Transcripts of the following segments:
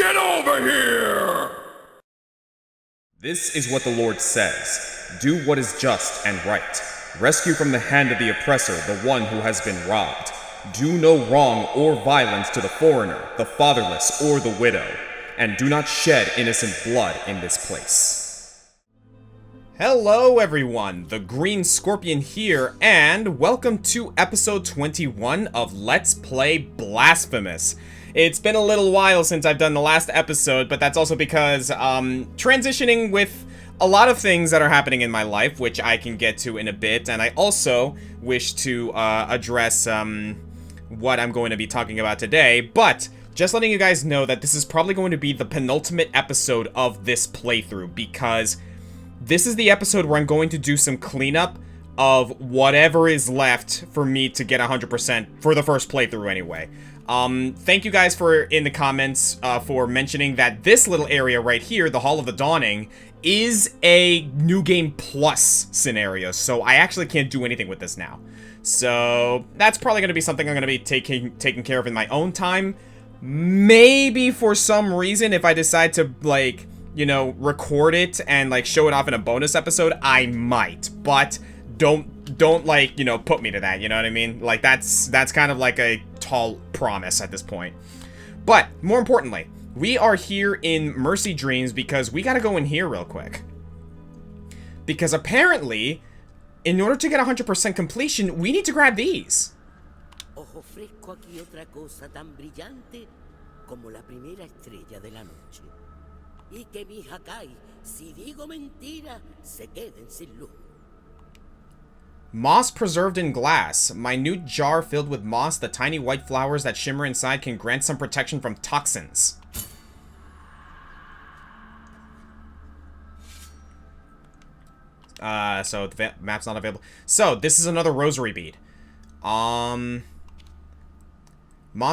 Get over here! This is what the Lord says. Do what is just and right. Rescue from the hand of the oppressor the one who has been robbed. Do no wrong or violence to the foreigner, the fatherless, or the widow. And do not shed innocent blood in this place. Hello everyone, the Green Scorpion here, and welcome to episode 21 of Let's Play Blasphemous. It's been a little while since I've done the last episode, but that's also because transitioning with a lot of things that are happening in my life, which I can get to in a bit, and I also wish to address what I'm going to be talking about today, but just letting you guys know that this is probably going to be the penultimate episode of this playthrough, because this is the episode where I'm going to do some cleanup of whatever is left for me to get 100% for the first playthrough anyway. Thank you guys for, in the comments, for mentioning that this little area right here, the Hall of the Dawning, is a New Game Plus scenario, so I actually can't do anything with this now. So, that's probably going to be something I'm going to be taking care of in my own time. Maybe for some reason, if I decide to, like, you know, record it and, like, show it off in a bonus episode, I might. But don't like, you know, put me to that, you know what I mean? Like, that's kind of like a tall promise at this point. But, more importantly, we are here in Mercy Dreams because we gotta go in here real quick. Because apparently, in order to get 100% completion, we need to grab these. Ofrezco aquí otra cosa tan brillante como la primera estrella de la noche. Y que mi Hakai, si digo mentira, se queden sin luz. Moss preserved in glass. Minute jar filled with moss. The tiny white flowers that shimmer inside can grant some protection from toxins. So the map's not available. So, this is another rosary bead. Moss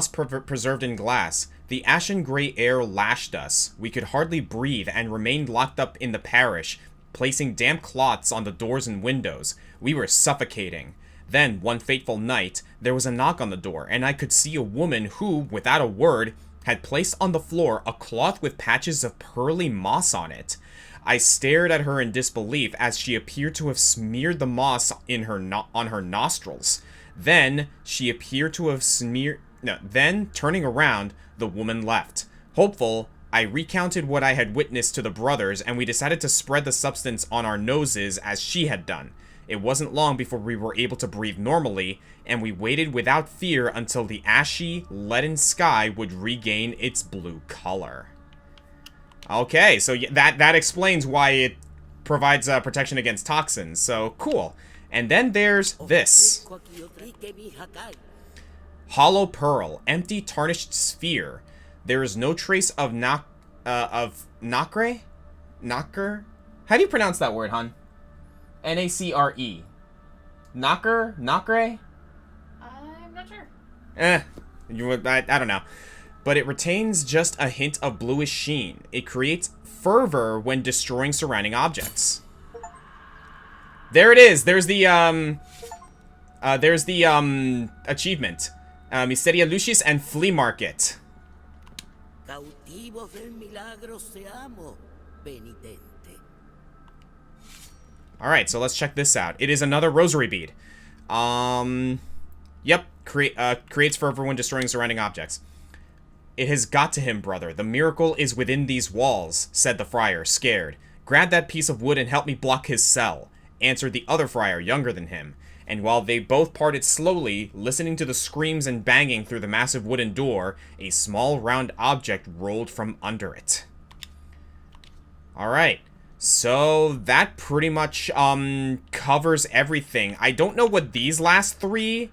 preserved in glass. The ashen gray air lashed us. We could hardly breathe and remained locked up in the parish, placing damp cloths on the doors and windows. We were suffocating. Then, one fateful night, there was a knock on the door, and I could see a woman who, without a word, had placed on the floor a cloth with patches of pearly moss on it. I stared at her in disbelief as she appeared to have smeared the moss in her on her nostrils. Then, she appeared to have then, turning around, the woman left. Hopeful, I recounted what I had witnessed to the brothers, and we decided to spread the substance on our noses as she had done. It wasn't long before we were able to breathe normally, and we waited without fear until the ashy, leaden sky would regain its blue color. Okay, so that explains why it provides protection against toxins, so cool. And then there's this. Hollow pearl, empty tarnished sphere. There is no trace of nacre? Nacre? How do you pronounce that word, hon? N-A-C-R-E. Nacre? Nacre? I'm not sure. I don't know. But it retains just a hint of bluish sheen. It creates fervor when destroying surrounding objects. There it is. There's the achievement. Misteria Lucis and Flea Market. Cautivos del milagro seamos, penitente. Alright, so let's check this out. It is another rosary bead. Yep. Creates fervor when destroying surrounding objects. It has got to him, brother. The miracle is within these walls, said the friar, scared. Grab that piece of wood and help me block his cell, answered the other friar, younger than him. And while they both parted slowly, listening to the screams and banging through the massive wooden door, a small round object rolled from under it. Alright, so that pretty much covers everything. I don't know what these last three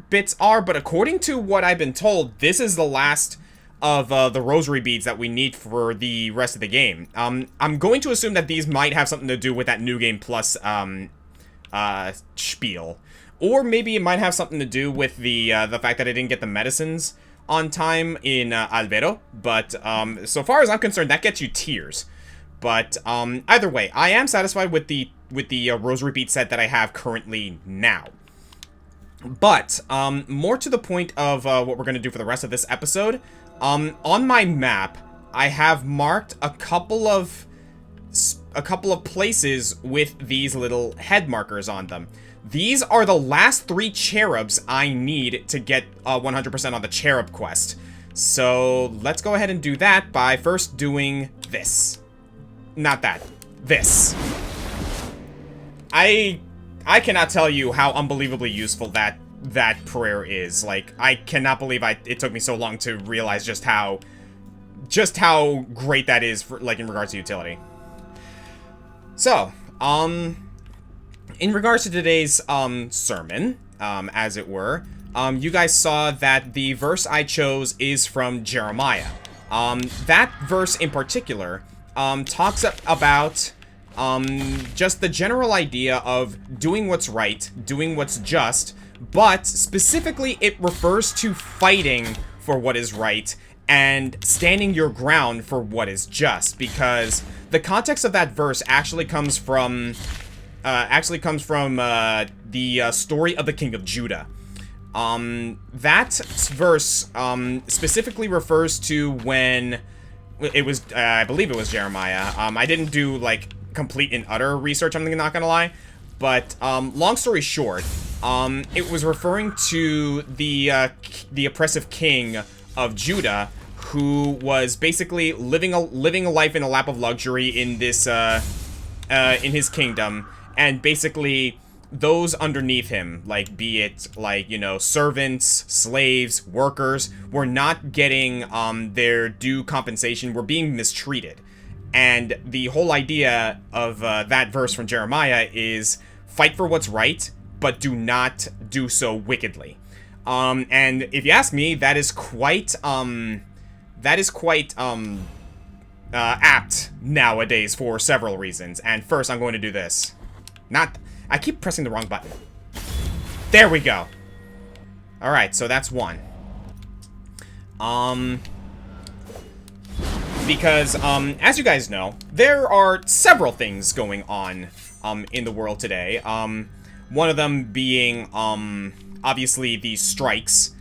bits are, but according to what I've been told, this is the last of the rosary beads that we need for the rest of the game. I'm going to assume that these might have something to do with that New Game Plus spiel, or maybe it might have something to do with the fact that I didn't get the medicines on time in Albero. But so far as I'm concerned, that gets you tears. But either way, I am satisfied with the rosary bead set that I have currently now. But, more to the point of what we're going to do for the rest of this episode, on my map, I have marked a couple of places with these little head markers on them. These are the last 3 cherubs I need to get 100% on the cherub quest. So let's go ahead and do that by first doing this. Not that. This. I cannot tell you how unbelievably useful that prayer is. Like, I cannot believe it took me so long to realize just how great that is for, like, in regards to utility. So, in regards to today's, sermon, as it were, you guys saw that the verse I chose is from Jeremiah. That verse in particular, talks about, just the general idea of doing what's right, doing what's just, but specifically it refers to fighting for what is right and standing your ground for what is just, because the context of that verse actually comes from the story of the King of Judah. That verse specifically refers to when it was, I believe it was Jeremiah. I didn't do like complete and utter research, I'm not gonna lie, but long story short, it was referring to the oppressive king of Judah, who was basically living a life in a lap of luxury in this in his kingdom, and basically those underneath him, like, be it, like, you know, servants, slaves, workers, were not getting their due compensation, were being mistreated. And the whole idea of that verse from Jeremiah is fight for what's right, but do not do so wickedly. And if you ask me, that is quite apt nowadays for several reasons. And first, I'm going to do this. I keep pressing the wrong button. There we go. Alright, so that's one. Because, as you guys know, there are several things going on, in the world today. One of them being, obviously the strikes,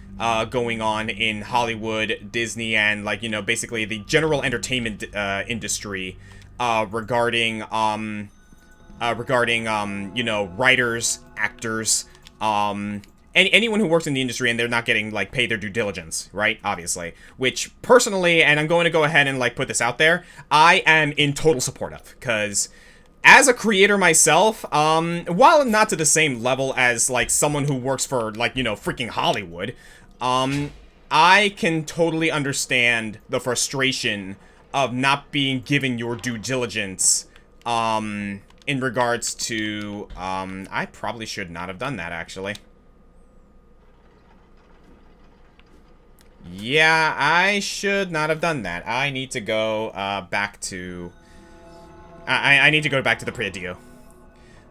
going on in Hollywood, Disney, and, like, you know, basically the general entertainment, industry, regarding, you know, writers, actors, anyone who works in the industry and they're not getting, like, paid their due diligence, right? Obviously. Which, personally, and I'm going to go ahead and, like, put this out there, I am in total support of. Because, as a creator myself, while not to the same level as, like, someone who works for, like, you know, freaking Hollywood, I can totally understand the frustration of not being given your due diligence, in regards to, I probably should not have done that, actually. Yeah, I should not have done that. I need to go, back to... I need to go back to the preview.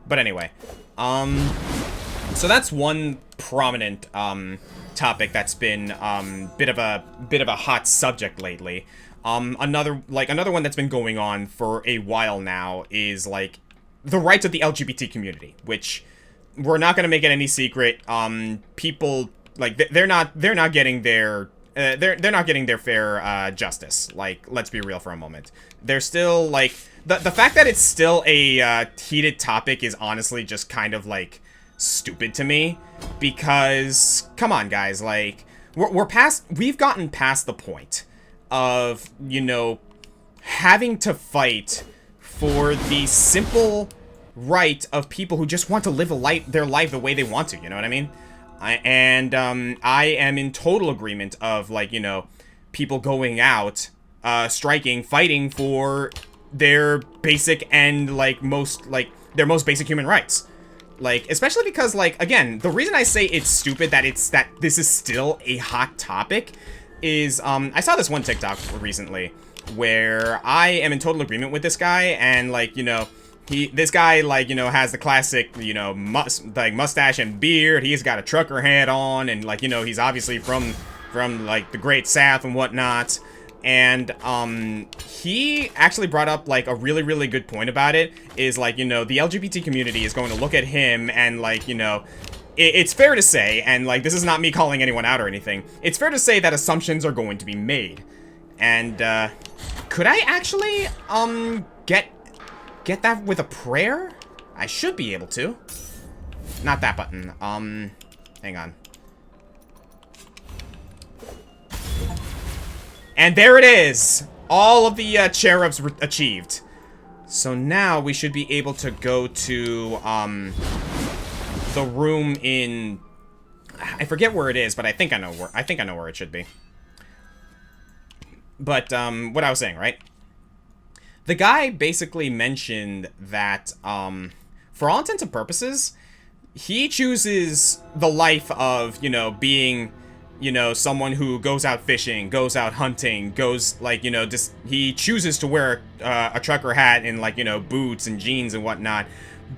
But anyway, so that's one prominent, topic that's been, bit of a hot subject lately. Another one that's been going on for a while now is, like, the rights of the LGBT community, which we're not going to make it any secret. People, like, they're not getting their they're not getting their fair justice. Like, let's be real for a moment. They're still, like, the fact that it's still a heated topic is honestly just kind of, like, stupid to me, because come on, guys, like, we've gotten past the point of, you know, having to fight for the simple right of people who just want to live their life the way they want to, you know what I mean? I am in total agreement of, like, you know, people going out, striking, fighting for their basic and, like, their most basic human rights. Like, especially because, like, again, the reason I say it's stupid that this is still a hot topic is, I saw this one TikTok recently where I am in total agreement with this guy, and, like, you know, this guy, like, you know, has the classic, you know, mustache and beard. He's got a trucker hat on, and, like, you know, he's obviously from like the Great South and whatnot. And he actually brought up, like, a really, really good point about it. Is, like, you know, the LGBT community is going to look at him and, like, you know, it's fair to say, and, like, this is not me calling anyone out or anything, it's fair to say that assumptions are going to be made. And, could I actually, get that with a prayer? I should be able to. Not that button. Hang on. And there it is! All of the, cherubs achieved. So now we should be able to go to, the room in... I forget where it is, but I think I know where it should be. But, what I was saying, right? The guy basically mentioned that, for all intents and purposes, he chooses the life of, you know, being, you know, someone who goes out fishing, goes out hunting, goes, like, you know, just, he chooses to wear a trucker hat and, like, you know, boots and jeans and whatnot.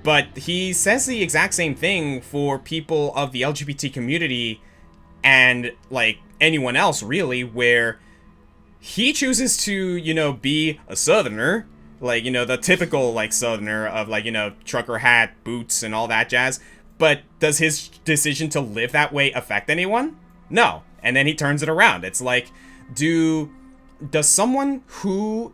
But he says the exact same thing for people of the LGBT community and, like, anyone else, really, where he chooses to, you know, be a southerner, like, you know, the typical, like, southerner of, like, you know, trucker hat, boots, and all that jazz. But does his decision to live that way affect anyone? No. And then he turns it around. It's like, does someone who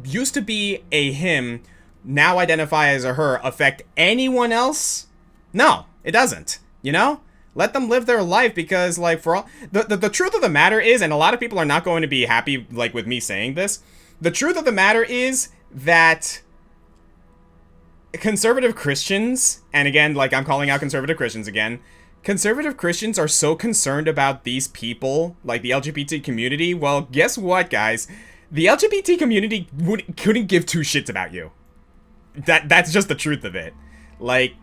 used to be a him now identify as a her affect anyone else? No, it doesn't. You know? Let them live their life, because, like, for all... The truth of the matter is, and a lot of people are not going to be happy, like, with me saying this, the truth of the matter is that conservative Christians, and again, like, I'm calling out conservative Christians again, conservative Christians are so concerned about these people, like the LGBT community. Well, guess what, guys? The LGBT community couldn't give two shits about you. That's just the truth of it. Like,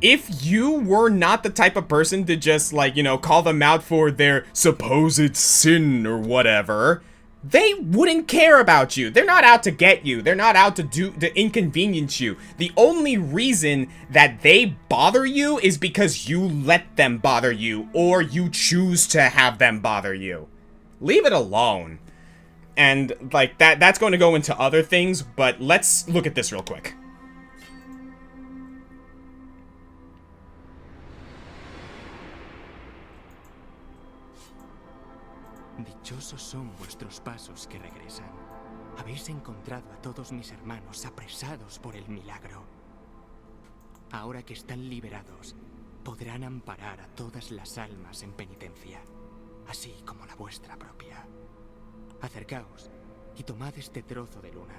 if you were not the type of person to just, like, you know, call them out for their supposed sin or whatever, they wouldn't care about you. They're not out to get you. They're not out to inconvenience you. The only reason that they bother you is because you let them bother you, or you choose to have them bother you. Leave it alone. And, like, that's going to go into other things, but let's look at this real quick. Dichosos son vuestros pasos que regresan. Habéis encontrado a todos mis hermanos apresados por el milagro. Ahora que están liberados, podrán amparar a todas las almas en penitencia, así como la vuestra propia. Acercaos y tomad este trozo de luna.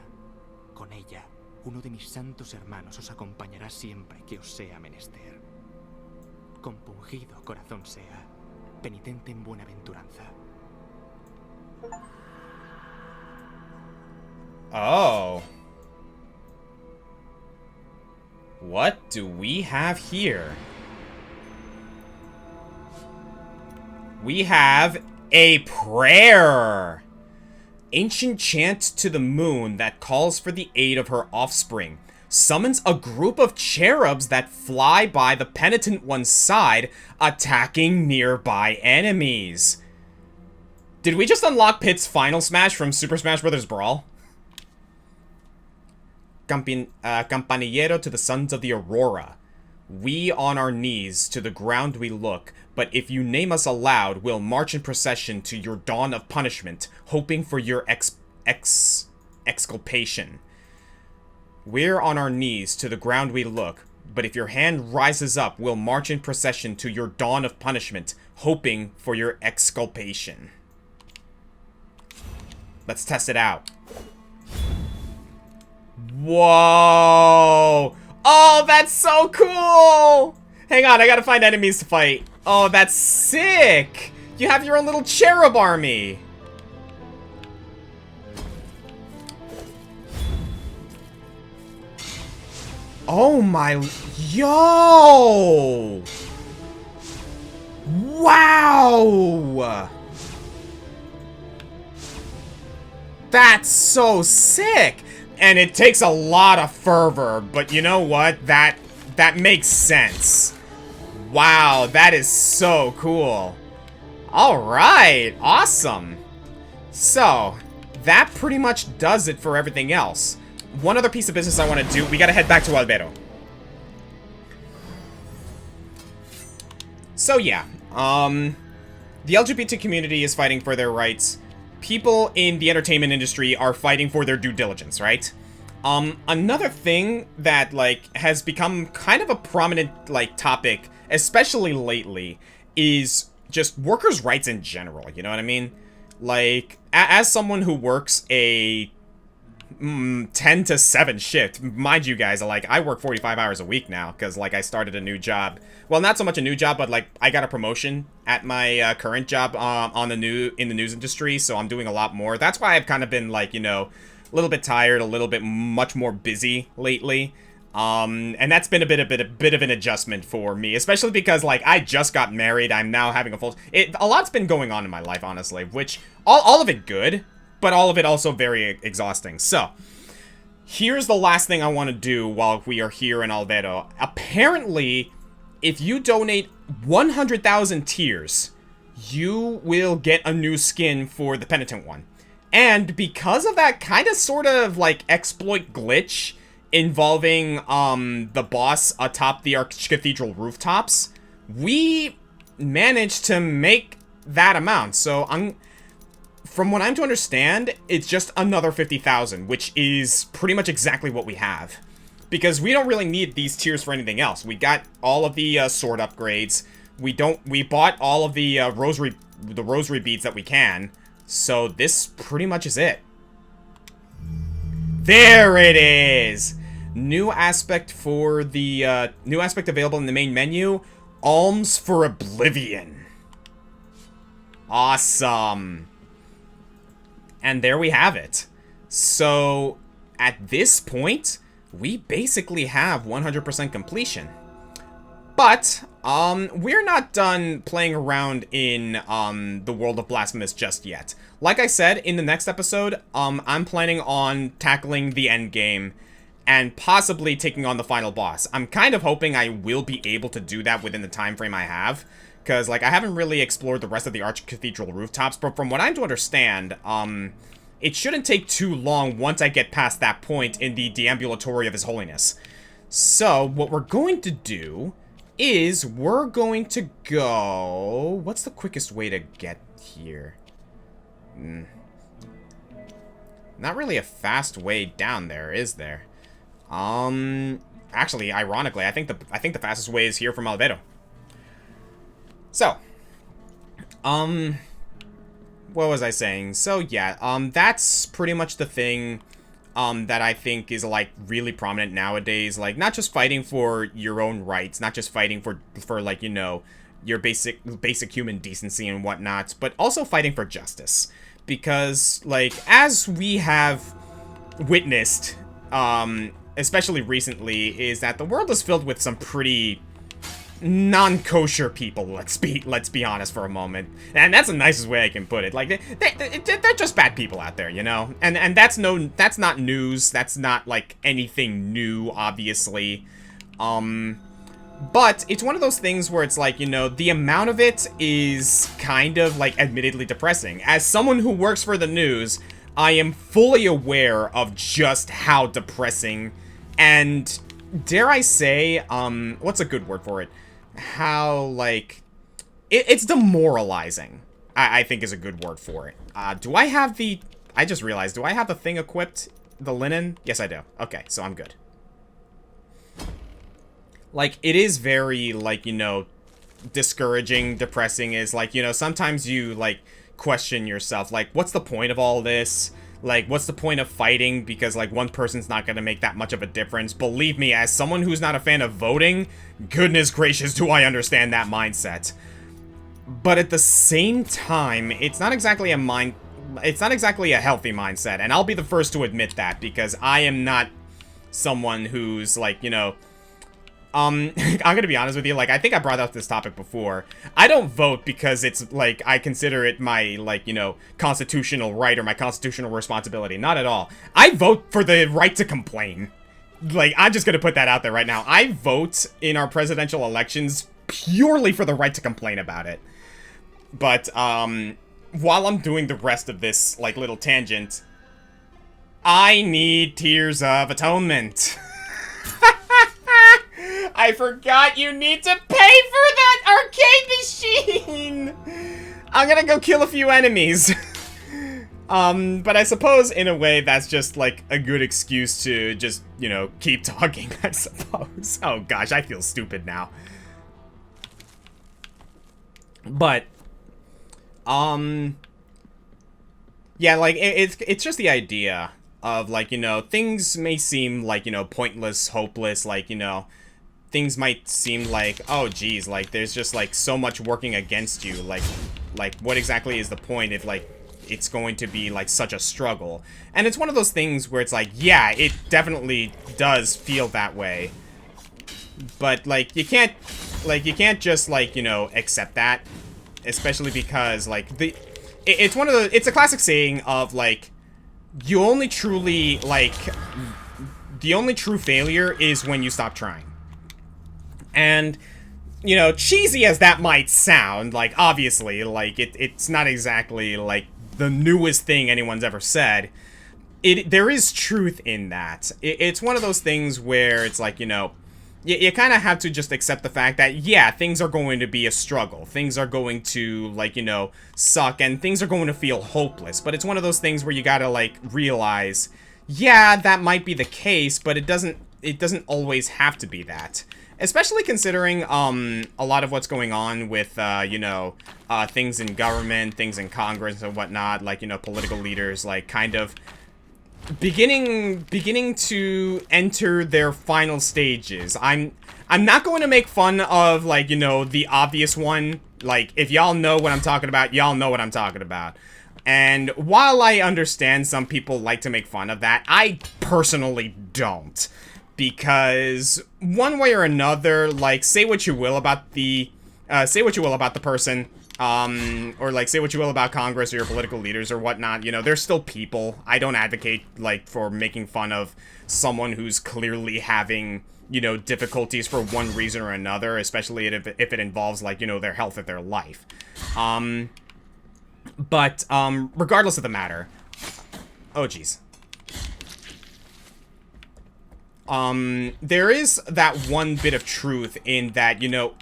Con ella, uno de mis santos hermanos os acompañará siempre que os sea menester. Compungido corazón sea, penitente en buenaventuranza. Oh. What do we have here? We have a prayer. Ancient chant to the moon that calls for the aid of her offspring. Summons a group of cherubs that fly by the penitent one's side, attacking nearby enemies. Did we just unlock Pit's final smash from Super Smash Bros. Brawl? Campanillero to the sons of the Aurora. We on our knees, to the ground we look, but if you name us aloud, we'll march in procession to your dawn of punishment, hoping for your exculpation. We're on our knees, to the ground we look, but if your hand rises up, we'll march in procession to your dawn of punishment, hoping for your exculpation. Let's test it out. Whoa! Oh, that's so cool! Hang on, I gotta find enemies to fight. Oh, that's sick! You have your own little cherub army! Oh my... Yo! Wow! That's so sick! And it takes a lot of fervor, but you know what? That makes sense. Wow, that is so cool. Alright, awesome. So, that pretty much does it for everything else. One other piece of business I want to do. We gotta head back to Albero. So yeah, the LGBT community is fighting for their rights. People in the entertainment industry are fighting for their due diligence, right? Another thing that, like, has become kind of a prominent, like, topic, especially lately, is just workers' rights in general, you know what I mean? Like, as someone who works a 10 to 7 shift, mind you guys, like, I work 45 hours a week now, because, like, I started a new job. Well, not so much a new job, but, like, I got a promotion at my current job in the news industry, so I'm doing a lot more. That's why I've kind of been, like, you know, a little bit tired, a little bit much more busy lately. And that's been a bit of an adjustment for me, especially because, like, I just got married. I'm now having a lot's been going on in my life, honestly, which, all of it good, but all of it also very exhausting. So, here's the last thing I want to do while we are here in Albedo. Apparently, if you donate 100,000 tears, you will get a new skin for the Penitent one. And because of that kind of sort of, like, exploit glitch involving, the boss atop the Archcathedral rooftops, we managed to make that amount. So, from what I'm to understand, it's just another 50,000, which is pretty much exactly what we have. Because we don't really need these tiers for anything else. We got all of the, sword upgrades. We bought all of the, rosary beads that we can. So this pretty much is it. There it is! New aspect for the, new aspect available in the main menu. Alms for Oblivion. Awesome. And there we have it. So, at this point, we basically have 100% completion. But, we're not done playing around in, the world of Blasphemous just yet. Like I said, in the next episode, I'm planning on tackling the endgame and possibly taking on the final boss. I'm kind of hoping I will be able to do that within the time frame I have. Because, like, I haven't really explored the rest of the Archcathedral rooftops, but from what I'm to understand, it shouldn't take too long once I get past that point in the deambulatory of His Holiness. So, what we're going to do is we're going to go... What's the quickest way to get here? Not really a fast way down there, is there? Actually, ironically, I think the fastest way is here from Albedo. So, what was I saying? So, yeah, that's pretty much the thing, that I think is, like, really prominent nowadays. Like, not just fighting for your own rights, not just fighting for like, you know, your basic human decency and whatnot, but also fighting for justice. Because, like, as we have witnessed, especially recently, is that the world is filled with some pretty non-kosher people, let's be honest for a moment. And that's the nicest way I can put it. Like, they're just bad people out there, you know? And that's not news, that's not, like, anything new, obviously. But it's one of those things where it's like, you know, the amount of it is kind of, like, admittedly depressing. As someone who works for the news, I am fully aware of just how depressing and, dare I say, what's a good word for it? How, like, it's demoralizing, I think is a good word for it. Do I have the, I just realized, do I have the thing equipped? The linen? Yes, I do. Okay, so I'm good. Like, it is very, like, you know, discouraging, depressing, is, like, you know, sometimes you, like, question yourself, like, what's the point of all this? Like, what's the point of fighting? Because, like, one person's not gonna make that much of a difference. Believe me, as someone who's not a fan of voting, goodness gracious, do I understand that mindset. But at the same time, it's not exactly a healthy mindset, and I'll be the first to admit that, because I am not someone who's, like, you know, I'm gonna be honest with you, like, I think I brought up this topic before. I don't vote because it's, like, I consider it my, like, you know, constitutional right or my constitutional responsibility. Not at all. I vote for the right to complain. Like, I'm just gonna put that out there right now. I vote in our presidential elections purely for the right to complain about it. But, while I'm doing the rest of this, like, little tangent, I need Tears of Atonement. I forgot you need to pay for that arcade machine! I'm gonna go kill a few enemies. But I suppose, in a way, that's just, like, a good excuse to just, you know, keep talking, I suppose. Oh, gosh, I feel stupid now. But, yeah, like, it's just the idea of, like, you know, things may seem, like, you know, pointless, hopeless, like, you know, things might seem like, oh, geez, like, there's just, like, so much working against you, like, what exactly is the point if, like, it's going to be, like, such a struggle? And it's one of those things where it's like, yeah, it definitely does feel that way. But, like, you can't just, like, you know, accept that. Especially because, like, it's one of the, it's a classic saying of, like, you only truly, like, the only true failure is when you stop trying. And, you know, cheesy as that might sound, like, obviously, like, it's not exactly, like, the newest thing anyone's ever said. There is truth in that. It's one of those things where it's like, you know, you kind of have to just accept the fact that, yeah, things are going to be a struggle. Things are going to, like, you know, suck, and things are going to feel hopeless. But it's one of those things where you gotta, like, realize, yeah, that might be the case, but it doesn't always have to be that. Especially considering, a lot of what's going on with, you know, things in government, things in Congress and whatnot, like, you know, political leaders, like, kind of beginning to enter their final stages. I'm not going to make fun of, like, you know, the obvious one. Like, if y'all know what I'm talking about, y'all know what I'm talking about. And while I understand some people like to make fun of that, I personally don't. Because one way or another, like, say what you will about the person, or, like, say what you will about Congress or your political leaders or whatnot, you know, they're still people. I don't advocate, like, for making fun of someone who's clearly having, you know, difficulties for one reason or another, especially if it involves, like, you know, their health or their life. But regardless of the matter, oh, jeez. There is that one bit of truth in that, you know,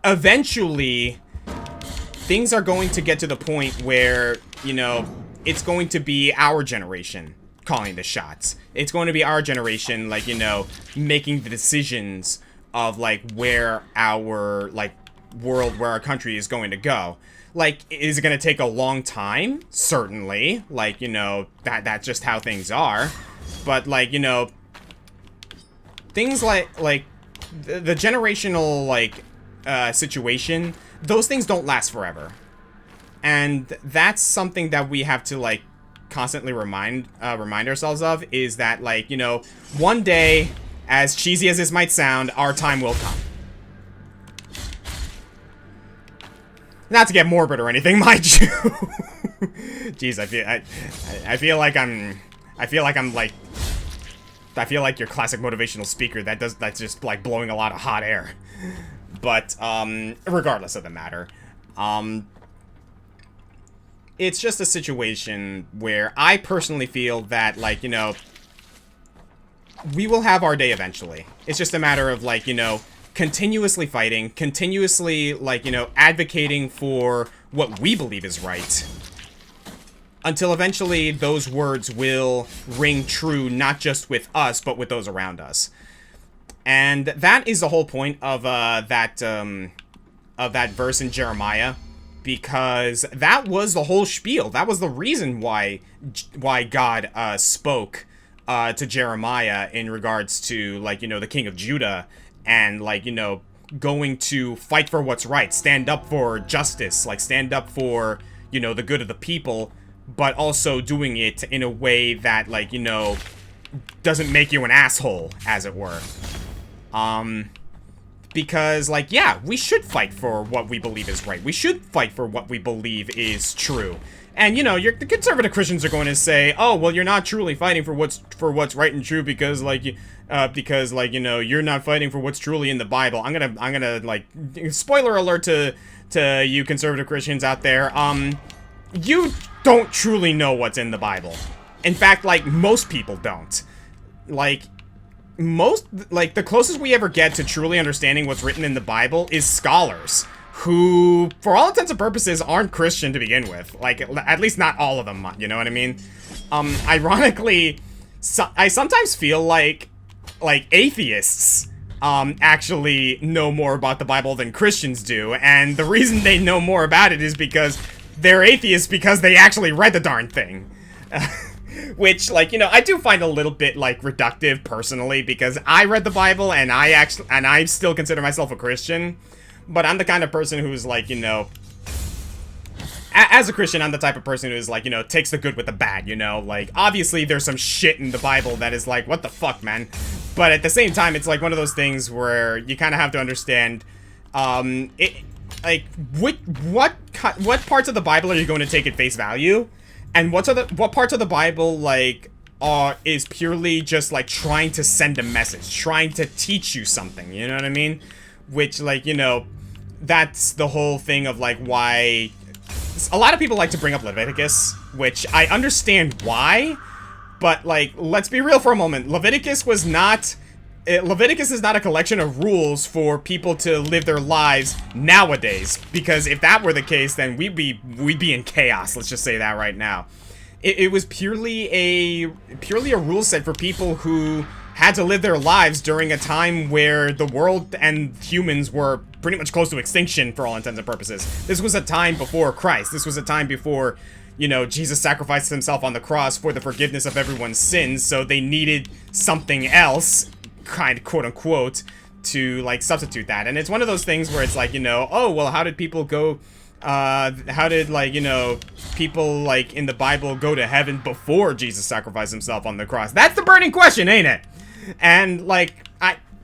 eventually things are going to get to the point where, you know, it's going to be our generation calling the shots. It's going to be our generation, like, you know, making the decisions of, like, where our, like, world, where our country is going to go. Like, is it going to take a long time? Certainly. Like, you know, that's just how things are. But, like, you know, things like the generational, like, situation, those things don't last forever. And that's something that we have to, like, constantly remind ourselves of, is that, like, you know, one day, as cheesy as this might sound, our time will come. Not to get morbid or anything, mind you. Jeez, I feel like your classic motivational speaker that's just, like, blowing a lot of hot air. But, regardless of the matter, it's just a situation where I personally feel that, like, you know, we will have our day eventually. It's just a matter of, like, you know, continuously fighting, continuously, like, you know, advocating for what we believe is right, until eventually those words will ring true, not just with us, but with those around us. And that is the whole point of that verse in Jeremiah, because that was the whole spiel. That was the reason why God spoke to Jeremiah in regards to, like, you know, the king of Judah, and, like, you know, going to fight for what's right, stand up for justice, like, stand up for, you know, the good of the people, but also doing it in a way that, like, you know, doesn't make you an asshole, as it were. Because, like, yeah, we should fight for what we believe is right. We should fight for what we believe is true. And, you know, the conservative Christians are going to say, oh, well, you're not truly fighting for what's right and true because, like, you know, you're not fighting for what's truly in the Bible. I'm gonna, like, spoiler alert to you conservative Christians out there, you don't truly know what's in the Bible. In fact, like, most people don't. Like, the closest we ever get to truly understanding what's written in the Bible is scholars who, for all intents and purposes, aren't Christian to begin with. Like, at least not all of them, you know what I mean? Ironically, I sometimes feel like atheists, actually know more about the Bible than Christians do, and the reason they know more about it is because they're atheists because they actually read the darn thing. Which, like, you know, I do find a little bit, like, reductive, personally, because I read the Bible, and I still consider myself a Christian, but I'm the kind of person who's, like, you know, as a Christian, I'm the type of person who's, like, you know, takes the good with the bad, you know? Like, obviously, there's some shit in the Bible that is like, what the fuck, man? But at the same time, it's, like, one of those things where you kind of have to understand, like, what parts of the Bible are you going to take at face value? And what parts of the Bible, like, is purely just, like, trying to send a message, trying to teach you something, you know what I mean? Which, like, you know, that's the whole thing of, like, why a lot of people like to bring up Leviticus, which I understand why, but, like, let's be real for a moment. Leviticus is not a collection of rules for people to live their lives nowadays, because if that were the case, then we'd be in chaos, let's just say that right now. It was purely a rule set for people who had to live their lives during a time where the world and humans were pretty much close to extinction for all intents and purposes. This was a time before Christ. This was a time before, you know, Jesus sacrificed himself on the cross for the forgiveness of everyone's sins, so they needed something else, kind of, quote-unquote, to, like, substitute that. And it's one of those things where it's like, you know, oh, well, how did people go, how did, like, you know, people, like, in the Bible go to heaven before Jesus sacrificed himself on the cross? That's the burning question, ain't it? And, like,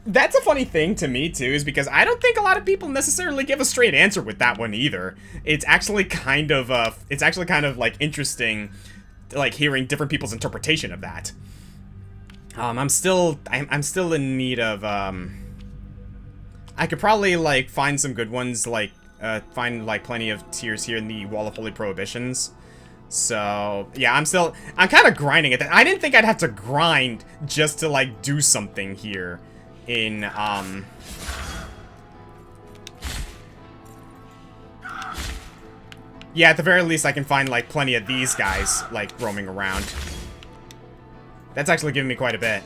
that's a funny thing to me, too, is because I don't think a lot of people necessarily give a straight answer with that one, either. It's actually kind of, like, interesting, like, hearing different people's interpretation of that. I'm still in need of, I could probably, like, find some good ones, like, find, like, plenty of tiers here in the Wall of Holy Prohibitions. So, yeah, I'm kind of grinding at that. I didn't think I'd have to grind just to, like, do something here in, yeah, at the very least I can find, like, plenty of these guys, like, roaming around. That's actually giving me quite a bit.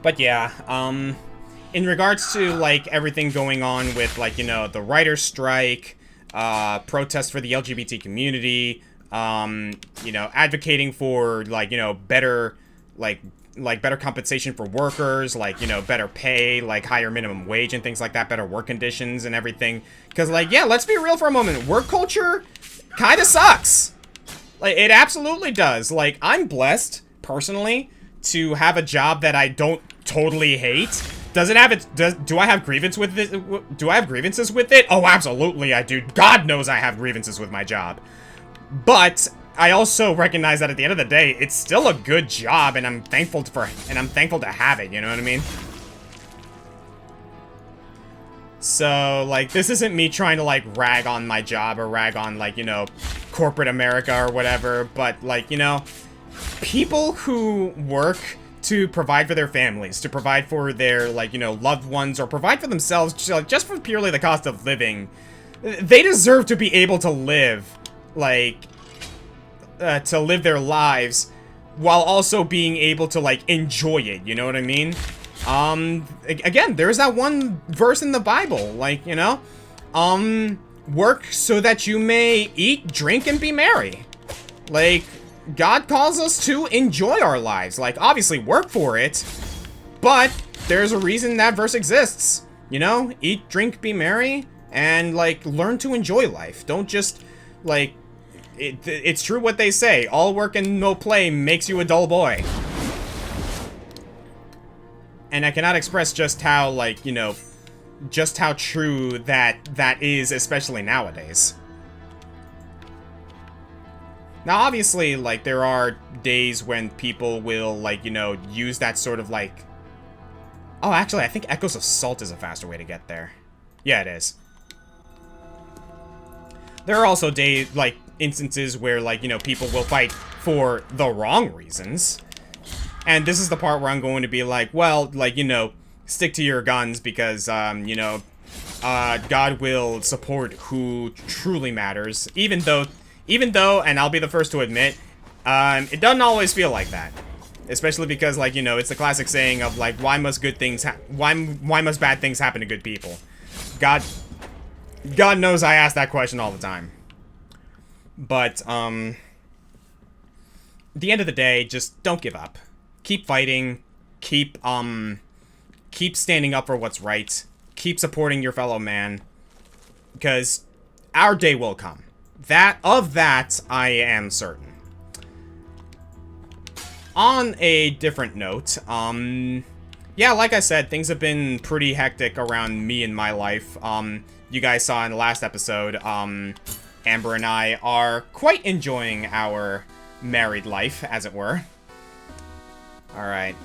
But yeah, in regards to, like, everything going on with, like, you know, the writer's strike, protests for the LGBT community, you know, advocating for, like, you know, better, like better compensation for workers, like, you know, better pay, like, higher minimum wage and things like that, better work conditions and everything. Because, like, yeah, let's be real for a moment. Work culture kind of sucks. Like, it absolutely does. Like, I'm blessed, personally, to have a job that I don't totally hate. Does it have its, do I have grievances with it? Do I have grievances with it? Oh, absolutely I do. God knows I have grievances with my job. But I also recognize that at the end of the day, it's still a good job, and I'm thankful to have it, you know what I mean? So, like, this isn't me trying to, like, rag on my job or rag on, like, you know, corporate America or whatever, but, like, you know, people who work to provide for their families, to provide for their, like, you know, loved ones, or provide for themselves, just for purely the cost of living, they deserve to be able to live, like, to live their lives while also being able to, like, enjoy it, you know what I mean? Again, there's that one verse in the Bible, like, you know, work so that you may eat, drink, and be merry. Like, God calls us to enjoy our lives. Like, obviously work for it, but there's a reason that verse exists. You know, eat, drink, be merry, and, like, learn to enjoy life. Don't just, like, it's true what they say. All work and no play makes you a dull boy. And I cannot express just how, like, you know, just how true that is, especially nowadays. Now, obviously, like, there are days when people will, like, you know, use that sort of, like... Oh, actually, I think Echoes of Salt is a faster way to get there. Yeah, it is. There are also days, like, instances where, like, you know, people will fight for the wrong reasons. And this is the part where I'm going to be like, well, like, you know, stick to your guns because, you know, God will support who truly matters. Even though, and I'll be the first to admit, it doesn't always feel like that. Especially because, like, you know, it's the classic saying of, like, why must bad things happen to good people? God knows I ask that question all the time. But, at the end of the day, just don't give up. Keep fighting. Keep standing up for what's right. Keep supporting your fellow man. Because our day will come. Of that, I am certain. On a different note, yeah, like I said, things have been pretty hectic around me and my life. You guys saw in the last episode, Amber and I are quite enjoying our married life, as it were. Alright.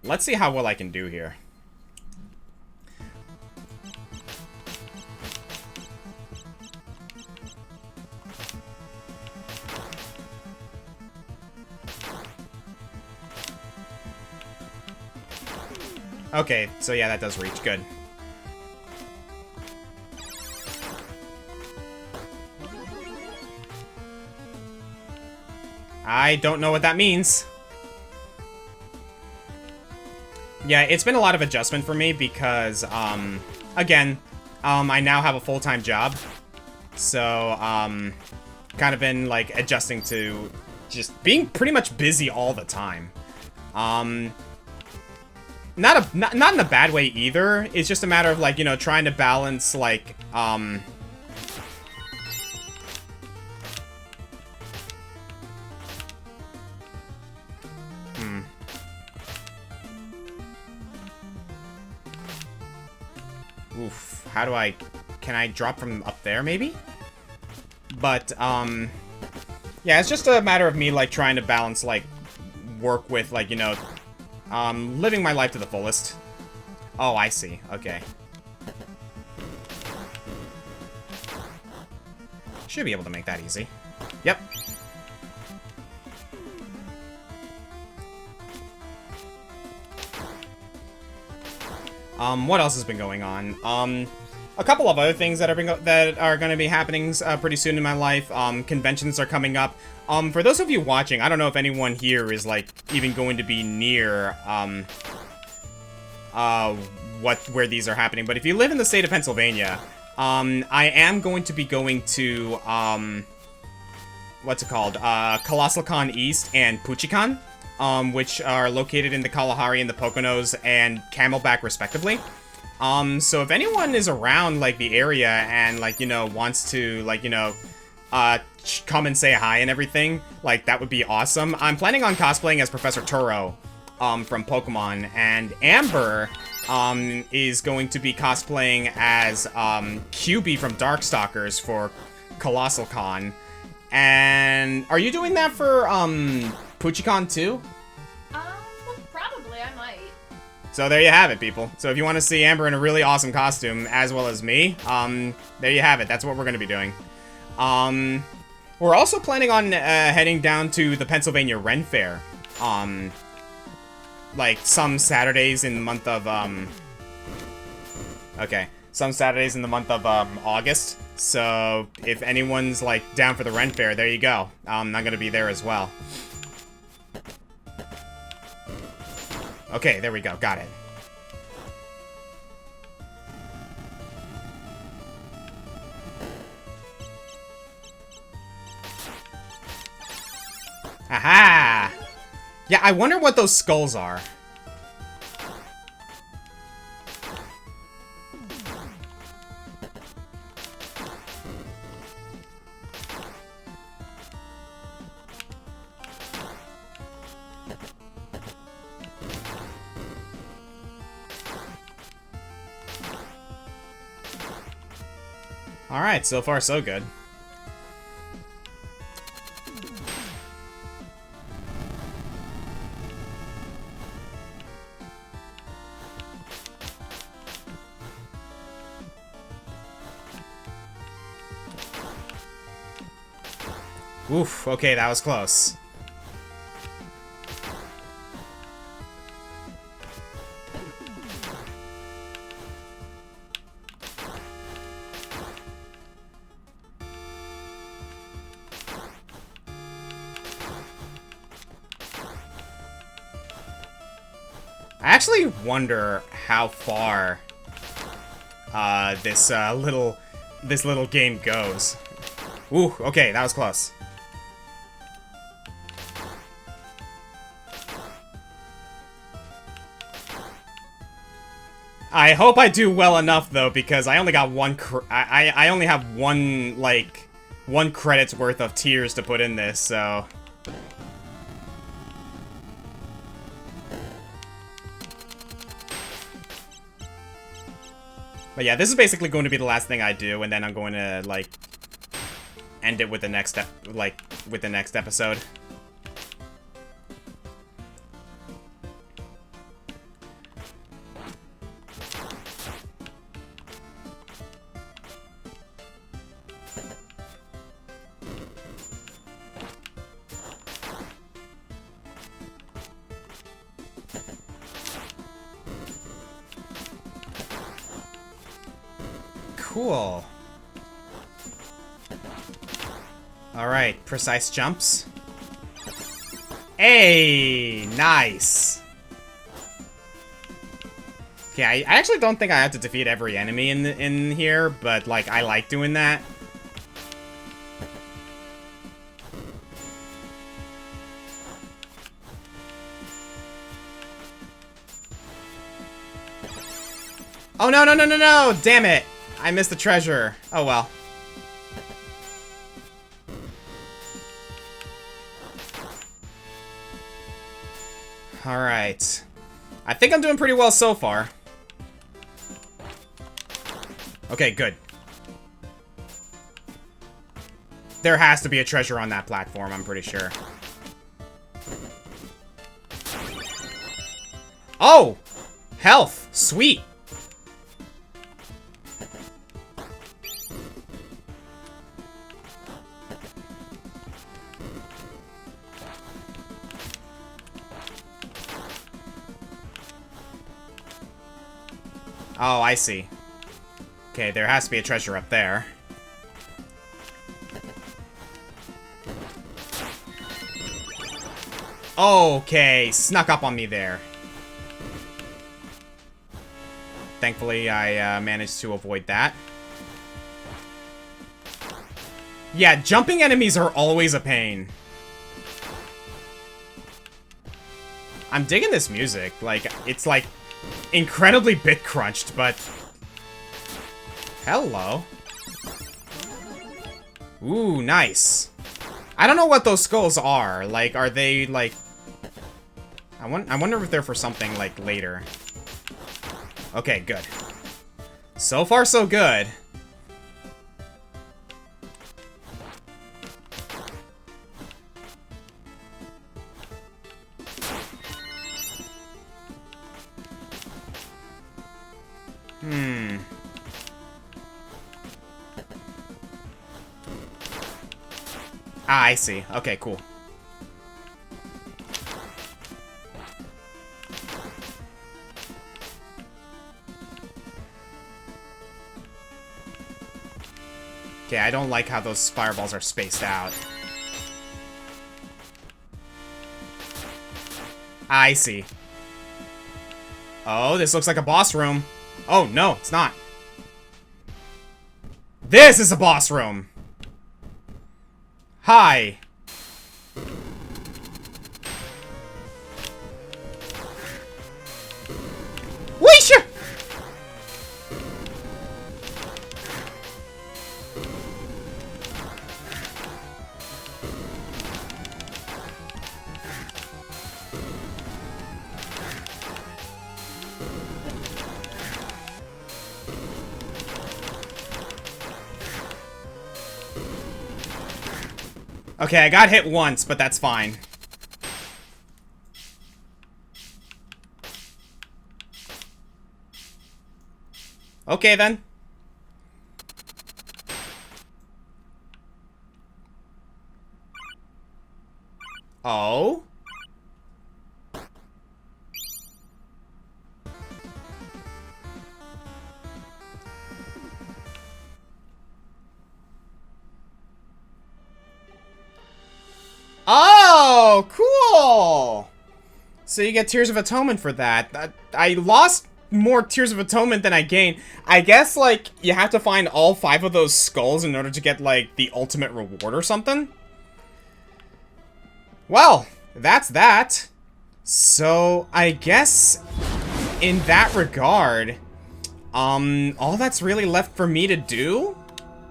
Let's see how well I can do here. Okay, so yeah, that does reach. Good. I don't know what that means. Yeah, it's been a lot of adjustment for me because, again, I now have a full-time job. So, kind of been, like, adjusting to just being pretty much busy all the time. Not in a bad way either. It's just a matter of, like, you know, trying to balance, like, Oof. How do I... Can I drop from up there, maybe? But, yeah, it's just a matter of me, like, trying to balance, like, work with, like, you know... living my life to the fullest. Oh, I see. Okay. Should be able to make that easy. Yep. What else has been going on? A couple of other things that are going to be happening pretty soon in my life. Conventions are coming up. For those of you watching, I don't know if anyone here is, like, even going to be near, where these are happening, but if you live in the state of Pennsylvania, I am going to be going to, what's it called? Colossal Con East and Puchicon, which are located in the Kalahari and the Poconos and Camelback, respectively. So if anyone is around, like, the area and, like, you know, wants to, like, you know, come and say hi and everything, like, that would be awesome. I'm planning on cosplaying as Professor Turo, from Pokemon, and Amber, is going to be cosplaying as, QB from Darkstalkers for Colossal Con. And are you doing that for, Puchicon too? Probably, I might. So there you have it, people. So if you want to see Amber in a really awesome costume, as well as me, there you have it. That's what we're going to be doing. We're also planning on heading down to the Pennsylvania Ren Fair, like some Saturdays in the month of some Saturdays in the month of August. So if anyone's, like, down for the Ren Fair, there you go. I'm gonna be there as well. Okay, there we go. Got it. Aha! Yeah, I wonder what those skulls are. Alright, so far so good. Oof, okay, that was close. I actually wonder how far this little game goes. Ooh, okay, that was close. I hope I do well enough though, because I only got I only have one, like, 1 credit's worth of tears to put in this, so. But yeah, this is basically going to be the last thing I do, and then I'm going to, like, end it with the next episode. Cool. Alright, precise jumps. Hey, nice. Okay, I actually don't think I have to defeat every enemy in here, but, like, I like doing that. Oh, no, no, no, no, no! Damn it! I missed the treasure. Oh, well. Alright. I think I'm doing pretty well so far. Okay, good. There has to be a treasure on that platform, I'm pretty sure. Oh! Health! Sweet! Oh, I see. Okay, there has to be a treasure up there. Okay, snuck up on me there. Thankfully, I managed to avoid that. Yeah, jumping enemies are always a pain. I'm digging this music. Like, it's like incredibly bit crunched, but hello. Ooh, nice. I don't know what those skulls are. Like, are they like? I wonder if they're for something like later. Okay, good. So far, so good. Ah, I see. Okay, cool. Okay, I don't like how those fireballs are spaced out. I see. Oh, this looks like a boss room. Oh, no, it's not. This is a boss room. Hi. Weesha! Okay, I got hit once, but that's fine. Okay, then. Oh? Oh, cool! So you get Tears of Atonement for that. I lost more Tears of Atonement than I gained. I guess, like, you have to find all 5 of those skulls in order to get, like, the ultimate reward or something? Well, that's that. So, I guess, in that regard, all that's really left for me to do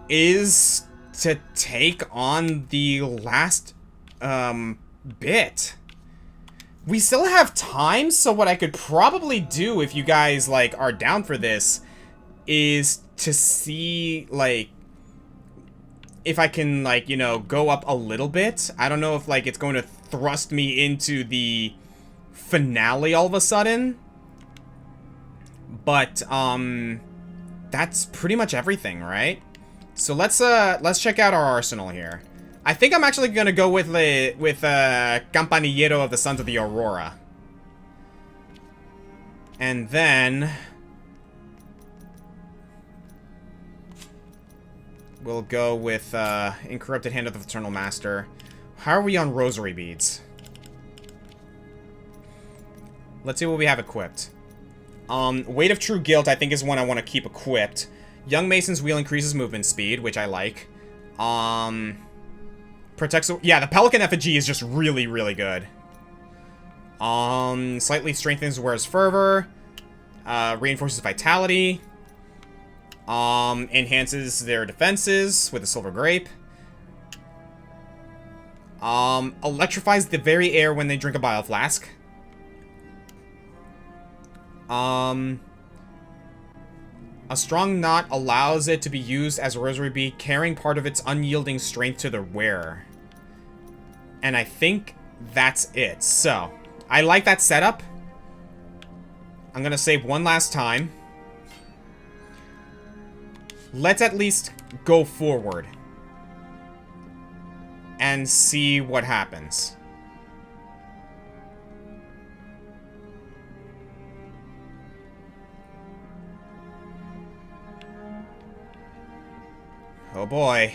is to take on the last, bit. We still have time, so what I could probably do, if you guys, like, are down for this, is to see, like, if I can, like, you know, go up a little bit. I don't know if, like, it's going to thrust me into the finale all of a sudden. But, that's pretty much everything, right? So let's check out our arsenal here. I think I'm actually gonna go with Campanillero of the Sons of the Aurora. And then we'll go with Incorrupted Hand of the Eternal Master. How are we on Rosary Beads? Let's see what we have equipped. Weight of True Guilt, I think, is one I want to keep equipped. Young Mason's Wheel increases movement speed, which I like. Protects... Yeah, the Pelican Effigy is just really, really good. Slightly strengthens Wearer's Fervor. Reinforces Vitality. Enhances their defenses with the Silver Grape. Electrifies the very air when they drink a Bile Flask. A strong knot allows it to be used as a rosary bead, carrying part of its unyielding strength to the wearer. And I think that's it. So, I like that setup. I'm gonna save one last time. Let's at least go forward and see what happens. Oh boy.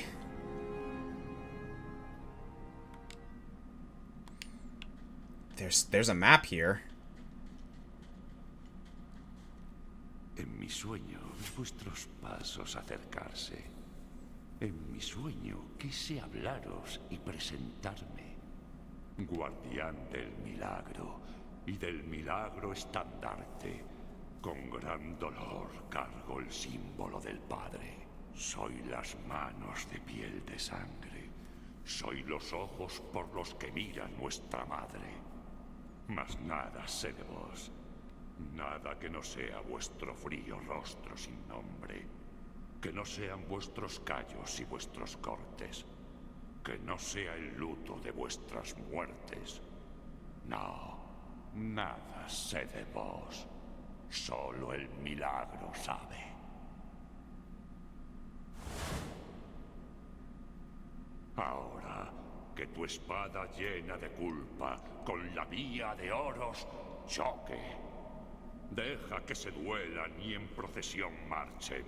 There's a map here. En mi sueño vi vuestros pasos acercarse. En mi sueño quise hablaros y presentarme. Guardián del milagro y del milagro estandarte. Con gran dolor cargo el símbolo del Padre. Soy las manos de piel de sangre. Soy los ojos por los que mira nuestra madre. Mas nada sé de vos. Nada que no sea vuestro frío rostro sin nombre. Que no sean vuestros callos y vuestros cortes. Que no sea el luto de vuestras muertes. No, nada sé de vos. Solo el milagro sabe. Ahora que tu espada llena de culpa con la mía de oros choque. Deja que se duelan y en procesión marchen.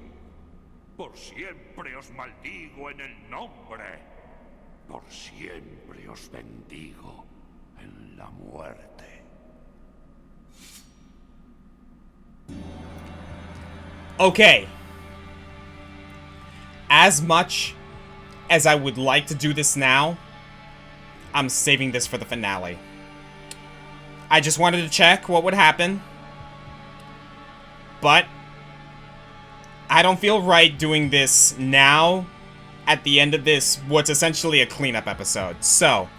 Por siempre os maldigo en el nombre. Por siempre os bendigo en la muerte. Okay. As much as I would like to do this now, I'm saving this for the finale. I just wanted to check what would happen. But I don't feel right doing this now at the end of this, what's essentially a cleanup episode. So,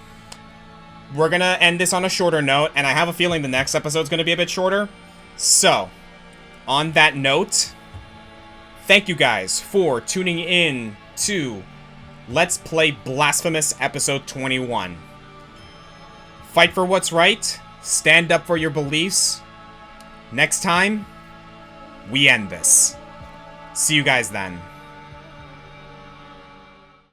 we're gonna end this on a shorter note, and I have a feeling the next episode's gonna be a bit shorter. So, on that note, thank you guys for tuning in to Let's Play Blasphemous Episode 21. Fight for what's right. Stand up for your beliefs. Next time, we end this. See you guys then.